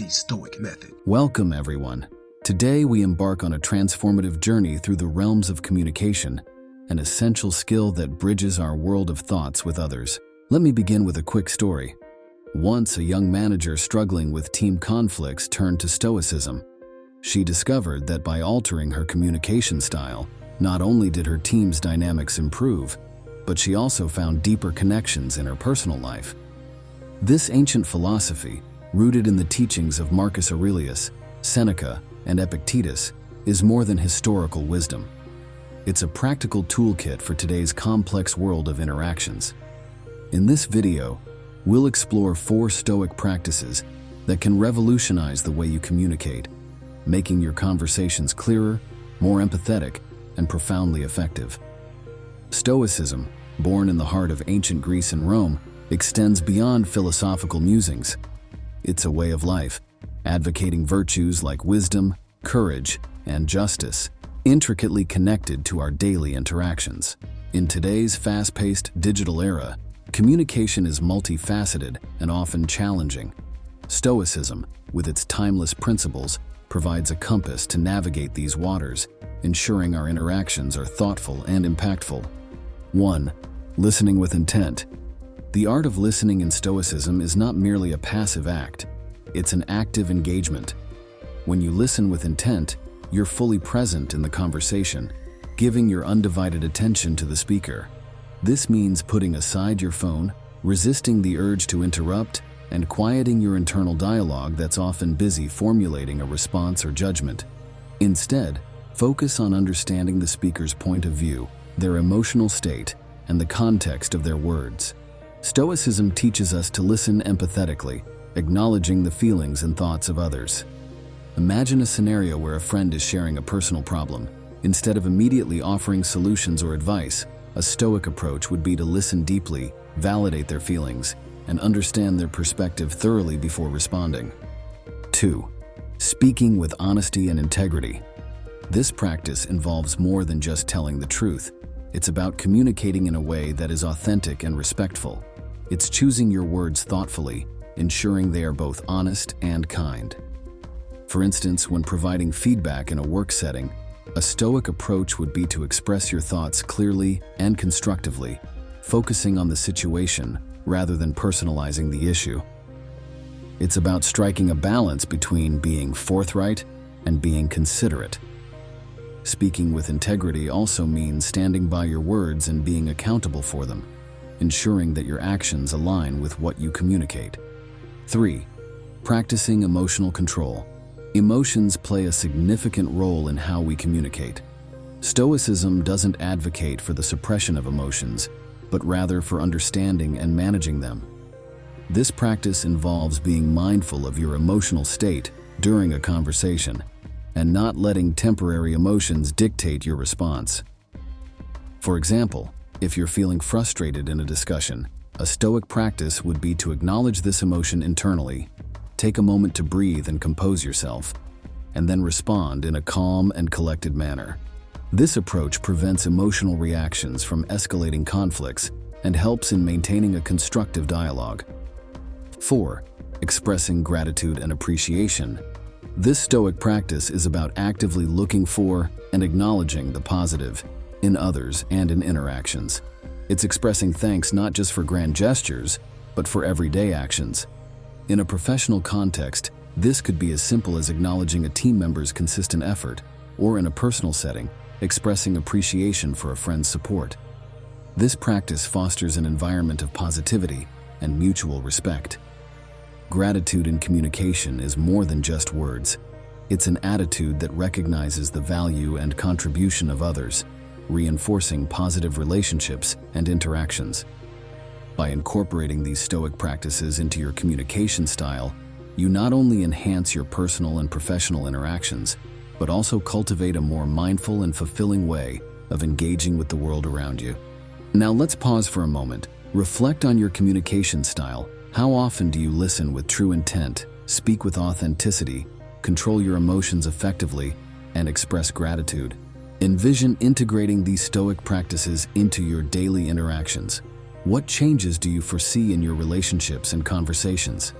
the Stoic Method. Welcome, everyone. Today we embark on a transformative journey through the realms of communication, an essential skill that bridges our world of thoughts with others. Let me begin with a quick story. Once a young manager struggling with team conflicts turned to Stoicism. She discovered that by altering her communication style, not only did her team's dynamics improve, but she also found deeper connections in her personal life. This ancient philosophy, rooted in the teachings of Marcus Aurelius, Seneca, and Epictetus, is more than historical wisdom. It's a practical toolkit for today's complex world of interactions. In this video, we'll explore 4 Stoic practices that can revolutionize the way you communicate, making your conversations clearer, more empathetic, and profoundly effective. Stoicism, born in the heart of ancient Greece and Rome, extends beyond philosophical musings. It's a way of life, advocating virtues like wisdom, courage, and justice, intricately connected to our daily interactions. In today's fast-paced digital era, communication is multifaceted and often challenging. Stoicism, with its timeless principles, provides a compass to navigate these waters, ensuring our interactions are thoughtful and impactful. 1. Listening with intent. The art of listening in Stoicism is not merely a passive act, it's an active engagement. When you listen with intent, you're fully present in the conversation, giving your undivided attention to the speaker. This means putting aside your phone, resisting the urge to interrupt, and quieting your internal dialogue that's often busy formulating a response or judgment. Instead, focus on understanding the speaker's point of view, their emotional state, and the context of their words. Stoicism teaches us to listen empathetically, acknowledging the feelings and thoughts of others. Imagine a scenario where a friend is sharing a personal problem. Instead of immediately offering solutions or advice, a Stoic approach would be to listen deeply, validate their feelings, and understand their perspective thoroughly before responding. 2. Speaking with honesty and integrity. This practice involves more than just telling the truth. It's about communicating in a way that is authentic and respectful. It's choosing your words thoughtfully, ensuring they are both honest and kind. For instance, when providing feedback in a work setting, a Stoic approach would be to express your thoughts clearly and constructively, focusing on the situation rather than personalizing the issue. It's about striking a balance between being forthright and being considerate. Speaking with integrity also means standing by your words and being accountable for them, ensuring that your actions align with what you communicate. 3. Practicing emotional control. Emotions play a significant role in how we communicate. Stoicism doesn't advocate for the suppression of emotions, but rather for understanding and managing them. This practice involves being mindful of your emotional state during a conversation and not letting temporary emotions dictate your response. For example, if you're feeling frustrated in a discussion, a Stoic practice would be to acknowledge this emotion internally, take a moment to breathe and compose yourself, and then respond in a calm and collected manner. This approach prevents emotional reactions from escalating conflicts and helps in maintaining a constructive dialogue. 4. Expressing gratitude and appreciation. This Stoic practice is about actively looking for and acknowledging the positive in others and in interactions. It's expressing thanks not just for grand gestures, but for everyday actions. In a professional context, this could be as simple as acknowledging a team member's consistent effort, or in a personal setting, expressing appreciation for a friend's support. This practice fosters an environment of positivity and mutual respect. Gratitude in communication is more than just words. It's an attitude that recognizes the value and contribution of others, reinforcing positive relationships and interactions. By incorporating these Stoic practices into your communication style, you not only enhance your personal and professional interactions, but also cultivate a more mindful and fulfilling way of engaging with the world around you. Now let's pause for a moment. Reflect on your communication style. How often do you listen with true intent, speak with authenticity, control your emotions effectively, and express gratitude? Envision integrating these Stoic practices into your daily interactions. What changes do you foresee in your relationships and conversations?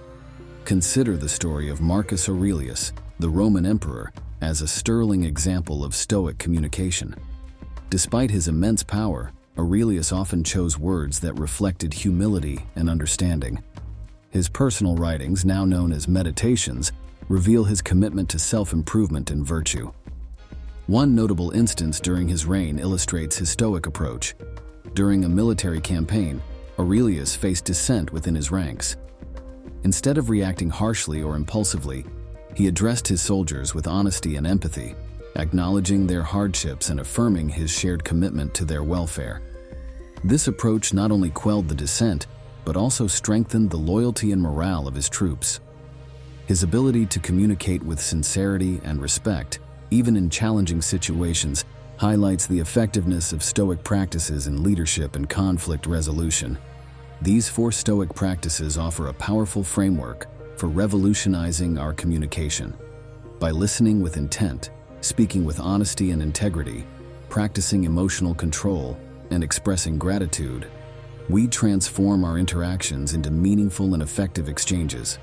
Consider the story of Marcus Aurelius, the Roman emperor, as a sterling example of Stoic communication. Despite his immense power, Aurelius often chose words that reflected humility and understanding. His personal writings, now known as Meditations, reveal his commitment to self-improvement and virtue. One notable instance during his reign illustrates his Stoic approach. During a military campaign, Aurelius faced dissent within his ranks. Instead of reacting harshly or impulsively, he addressed his soldiers with honesty and empathy, acknowledging their hardships and affirming his shared commitment to their welfare. This approach not only quelled the dissent, but also strengthened the loyalty and morale of his troops. His ability to communicate with sincerity and respect, even in challenging situations, highlights the effectiveness of Stoic practices in leadership and conflict resolution. These 4 Stoic practices offer a powerful framework for revolutionizing our communication. By listening with intent, speaking with honesty and integrity, practicing emotional control, and expressing gratitude, we transform our interactions into meaningful and effective exchanges.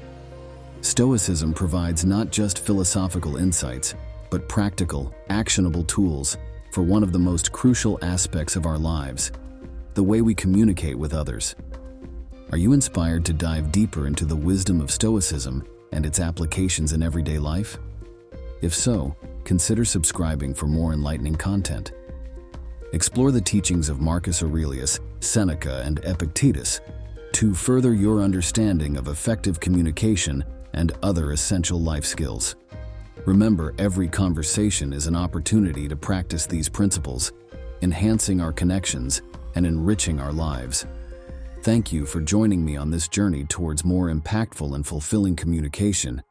Stoicism provides not just philosophical insights, but practical, actionable tools for one of the most crucial aspects of our lives: the way we communicate with others. Are you inspired to dive deeper into the wisdom of Stoicism and its applications in everyday life? If so, consider subscribing for more enlightening content. Explore the teachings of Marcus Aurelius, Seneca, and Epictetus to further your understanding of effective communication and other essential life skills. Remember, every conversation is an opportunity to practice these principles, enhancing our connections and enriching our lives. Thank you for joining me on this journey towards more impactful and fulfilling communication,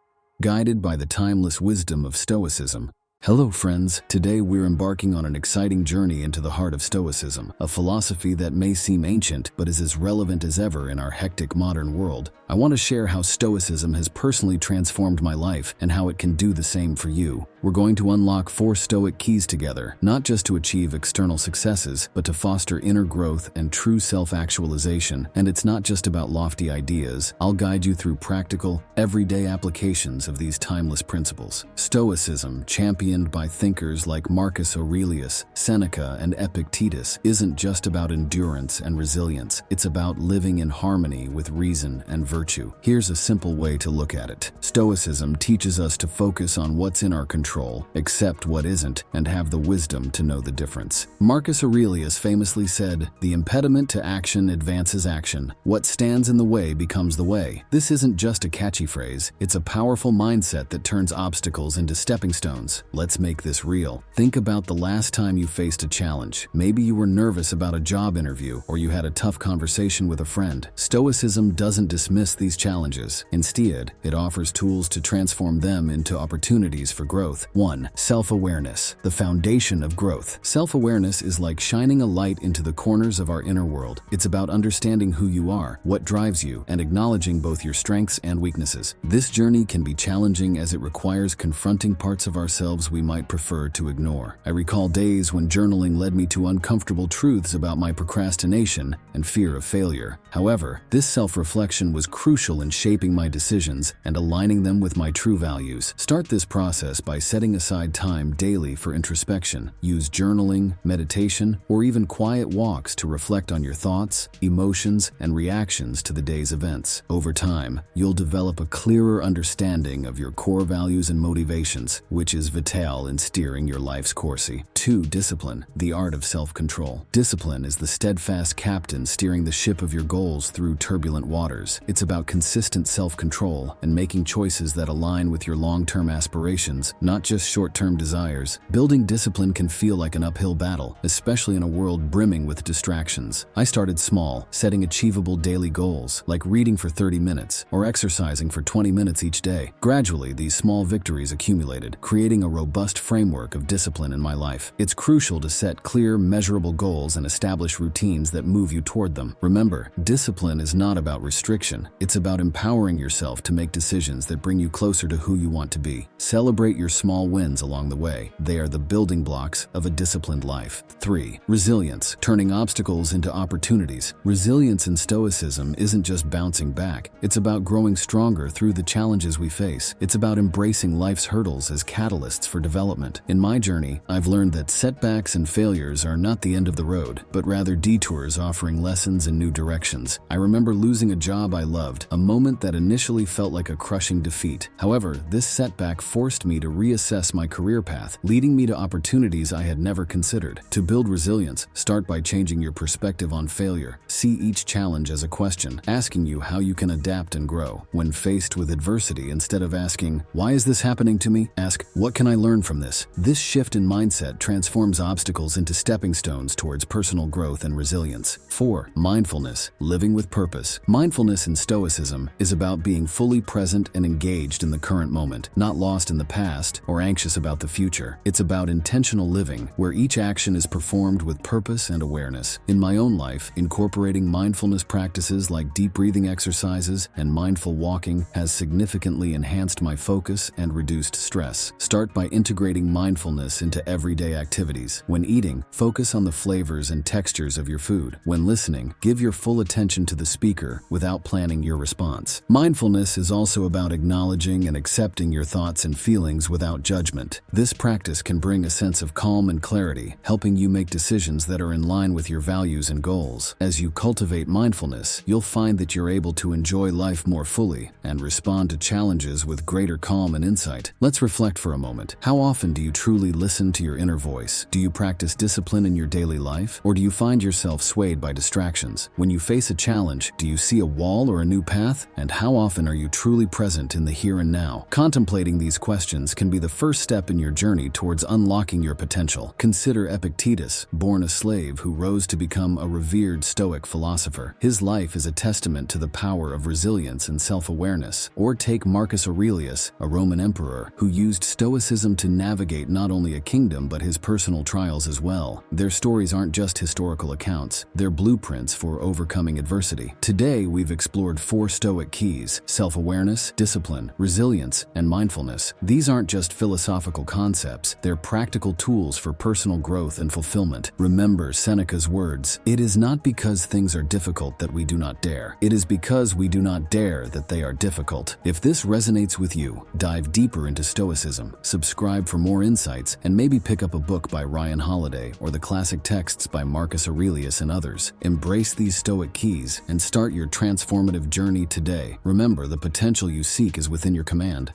guided by the timeless wisdom of Stoicism. Hello friends, today we're embarking on an exciting journey into the heart of Stoicism, a philosophy that may seem ancient but is as relevant as ever in our hectic modern world. I want to share how Stoicism has personally transformed my life and how it can do the same for you. We're going to unlock 4 Stoic keys together, not just to achieve external successes, but to foster inner growth and true self-actualization. And it's not just about lofty ideas. I'll guide you through practical, everyday applications of these timeless principles. Stoicism, championed by thinkers like Marcus Aurelius, Seneca, and Epictetus, isn't just about endurance and resilience. It's about living in harmony with reason and virtue. Here's a simple way to look at it. Stoicism teaches us to focus on what's in our control, accept what isn't, and have the wisdom to know the difference. Marcus Aurelius famously said, "The impediment to action advances action. What stands in the way becomes the way." This isn't just a catchy phrase, it's a powerful mindset that turns obstacles into stepping stones. Let's make this real. Think about the last time you faced a challenge. Maybe you were nervous about a job interview, or you had a tough conversation with a friend. Stoicism doesn't dismiss these challenges. Instead, it offers tools to transform them into opportunities for growth. 1. Self-awareness, the foundation of growth. Self-awareness is like shining a light into the corners of our inner world. It's about understanding who you are, what drives you, and acknowledging both your strengths and weaknesses. This journey can be challenging as it requires confronting parts of ourselves we might prefer to ignore. I recall days when journaling led me to uncomfortable truths about my procrastination and fear of failure. However, this self-reflection was crucial in shaping my decisions and aligning them with my true values. Start this process by setting aside time daily for introspection. Use journaling, meditation, or even quiet walks to reflect on your thoughts, emotions, and reactions to the day's events. Over time, you'll develop a clearer understanding of your core values and motivations, which is vital in steering your life's course. 2. Discipline, the art of self-control. Discipline is the steadfast captain steering the ship of your goals through turbulent waters. It's about consistent self-control and making choices that align with your long-term aspirations, not just short-term desires. Building discipline can feel like an uphill battle, especially in a world brimming with distractions. I started small, setting achievable daily goals, like reading for 30 minutes or exercising for 20 minutes each day. Gradually, these small victories accumulated, creating a robust framework of discipline in my life. It's crucial to set clear, measurable goals and establish routines that move you toward them. Remember, discipline is not about restriction, It's about empowering yourself to make decisions that bring you closer to who you want to be. Celebrate your small wins along the way. They are the building blocks of a disciplined life. 3. Resilience, turning obstacles into opportunities. Resilience in Stoicism isn't just bouncing back. It's about growing stronger through the challenges we face. It's about embracing life's hurdles as catalysts for development. In my journey, I've learned that setbacks and failures are not the end of the road, but rather detours offering lessons and new directions. I remember losing a job I loved, a moment that initially felt like a crushing defeat. However, this setback forced me to reassess my career path, leading me to opportunities I had never considered. To build resilience, start by changing your perspective on failure. See each challenge as a question, asking you how you can adapt and grow. When faced with adversity, instead of asking, "Why is this happening to me?" ask, "What can I learn from this?" This shift in mindset transforms obstacles into stepping stones towards personal growth and resilience. 4. Mindfulness, living with purpose. Mindfulness in Stoicism is about being fully present and engaged in the current moment, not lost in the past or anxious about the future. It's about intentional living, where each action is performed with purpose and awareness. In my own life, incorporating mindfulness practices like deep breathing exercises and mindful walking has significantly enhanced my focus and reduced stress. Start by integrating mindfulness into everyday activities. When eating, focus on the flavors and textures of your food. When listening, give your full attention to the speaker without planning your response. Mindfulness is also about acknowledging and accepting your thoughts and feelings without judgment. This practice can bring a sense of calm and clarity, helping you make decisions that are in line with your values and goals. As you cultivate mindfulness, you'll find that you're able to enjoy life more fully and respond to challenges with greater calm and insight. Let's reflect for a moment. How often do you truly listen to your inner voice? Do you practice discipline in your daily life, or do you find yourself swayed by distractions? When you face a challenge, do you see a wall or a new path? And how often are you truly present in the here and now? Contemplating these questions can be the first step in your journey towards unlocking your potential. Consider Epictetus, born a slave who rose to become a revered Stoic philosopher. His life is a testament to the power of resilience and self-awareness. Or take Marcus Aurelius, a Roman emperor, who used Stoicism to navigate not only a kingdom but his personal trials as well. Their stories aren't just historical accounts, they're blueprints for overcoming adversity. Today, we've explored 4 Stoic keys: self-awareness, discipline, resilience, and mindfulness. These aren't just philosophical concepts, they're practical tools for personal growth and fulfillment. Remember Seneca's words, "It is not because things are difficult that we do not dare. It is because we do not dare that they are difficult." If this resonates with you, dive deeper into Stoicism, subscribe for more insights, and maybe pick up a book by Ryan Holiday or the classic texts by Marcus Aurelius and others. Embrace these Stoic keys and start your transformative journey today. Remember, the potential you seek is within your command.